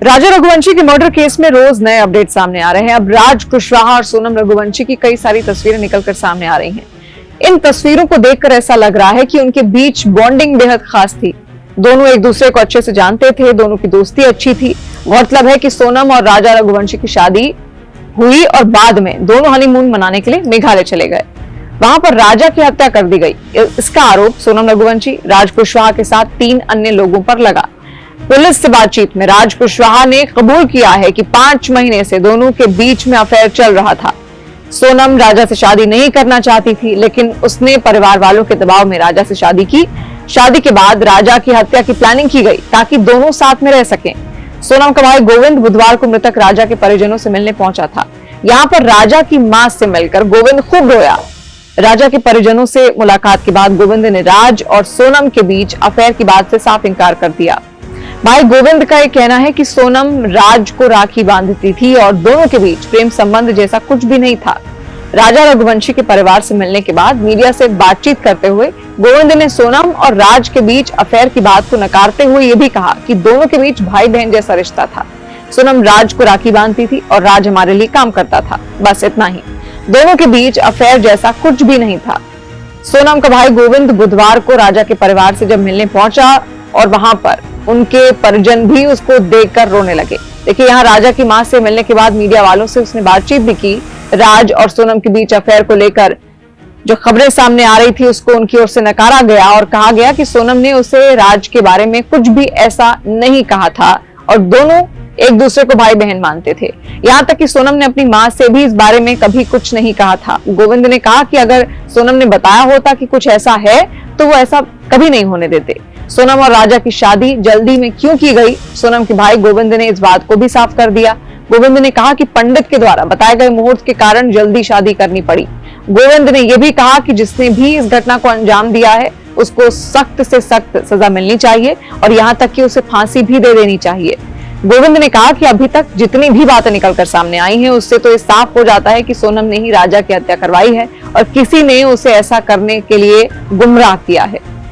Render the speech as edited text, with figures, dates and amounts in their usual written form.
राजा रघुवंशी के murder case में रोज नए अपडेट सामने आ रहे हैं। अब राज कुशवाहा और सोनम रघुवंशी की कई सारी तस्वीरें निकलकर सामने आ रही हैं। इन तस्वीरों को देखकर ऐसा लग रहा है कि उनके बीच बॉन्डिंग बेहद खास थी। दोनों एक दूसरे को अच्छे से जानते थे, दोनों की दोस्ती अच्छी थी। गौरतलब है कि सोनम और राजा रघुवंशी की शादी हुई और बाद में दोनों हनीमून मनाने के लिए मेघालय चले गए। वहां पर राजा की हत्या कर दी गई। इसका आरोप सोनम रघुवंशी, राज कुशवाहा के साथ 3 अन्य लोगों पर लगा। पुलिस से बातचीत में राज कुशवाहा ने कबूल किया है कि 5 महीने से दोनों के बीच में अफेयर चल रहा था। सोनम राजा से शादी नहीं करना चाहती थी, लेकिन उसने परिवार वालों के दबाव में राजा से शादी की। शादी के बाद राजा की हत्या की प्लानिंग की गई ताकि दोनों साथ में रह सकें। सोनम का भाई गोविंद बुधवार को मृतक राजा के परिजनों से मिलने पहुंचा था। यहाँ पर राजा की मां से मिलकर गोविंद खूब रोया। राजा के परिजनों से मुलाकात के बाद गोविंद ने राज और सोनम के बीच अफेयर की बात से साफ इनकार कर दिया। भाई गोविंद का यह कहना है कि सोनम राज को राखी बांधती थी और दोनों के बीच प्रेम संबंध जैसा कुछ भी नहीं था। राजा रघुवंशी के परिवार से मिलने के बाद मीडिया से बातचीत करते हुए गोविंद ने सोनम और राज के बीच अफेयर की बात को नकारते हुए यह भी कहा कि दोनों के बीच भाई बहन जैसा रिश्ता था। सोनम राज को राखी बांधती थी और राज हमारे लिए काम करता था, बस इतना ही। दोनों के बीच अफेयर जैसा कुछ भी नहीं था। सोनम का भाई गोविंद बुधवार को राजा के परिवार से जब मिलने पहुंचा और वहां पर उनके परिजन भी उसको देखकर रोने लगे। देखिए, यहाँ राजा की मां से मिलने के बाद मीडिया वालों से उसने बातचीत भी की। राज और सोनम के बीच अफेयर को लेकर जो खबरें सामने आ रही थी उसको उनकी ओर से नकारा गया और कहा गया कि सोनम ने उसे राज के बारे में कुछ भी ऐसा नहीं कहा था और दोनों एक दूसरे को भाई बहन मानते थे। यहाँ तक कि सोनम ने अपनी मां से भी इस बारे में कभी कुछ नहीं कहा था। गोविंद ने कहा कि अगर सोनम ने बताया होता कि कुछ ऐसा है तो वो ऐसा कभी नहीं होने देते। सोनम और राजा की शादी जल्दी में क्यों की गई, सोनम के भाई गोविंद ने इस बात को भी साफ कर दिया। गोविंद ने कहा कि पंडित के द्वारा बताए गए मुहूर्त के कारण जल्दी शादी करनी पड़ी। गोविंद ने यह भी कहा कि जिसने भी इस घटना को अंजाम दिया है उसको सख्त से सख्त सजा मिलनी चाहिए और यहाँ तक कि उसे फांसी भी दे देनी चाहिए। गोविंद ने कहा कि अभी तक जितनी भी बातें निकलकर सामने आई हैं उससे तो ये साफ हो जाता है कि सोनम ने ही राजा की हत्या करवाई है और किसी ने उसे ऐसा करने के लिए गुमराह किया है।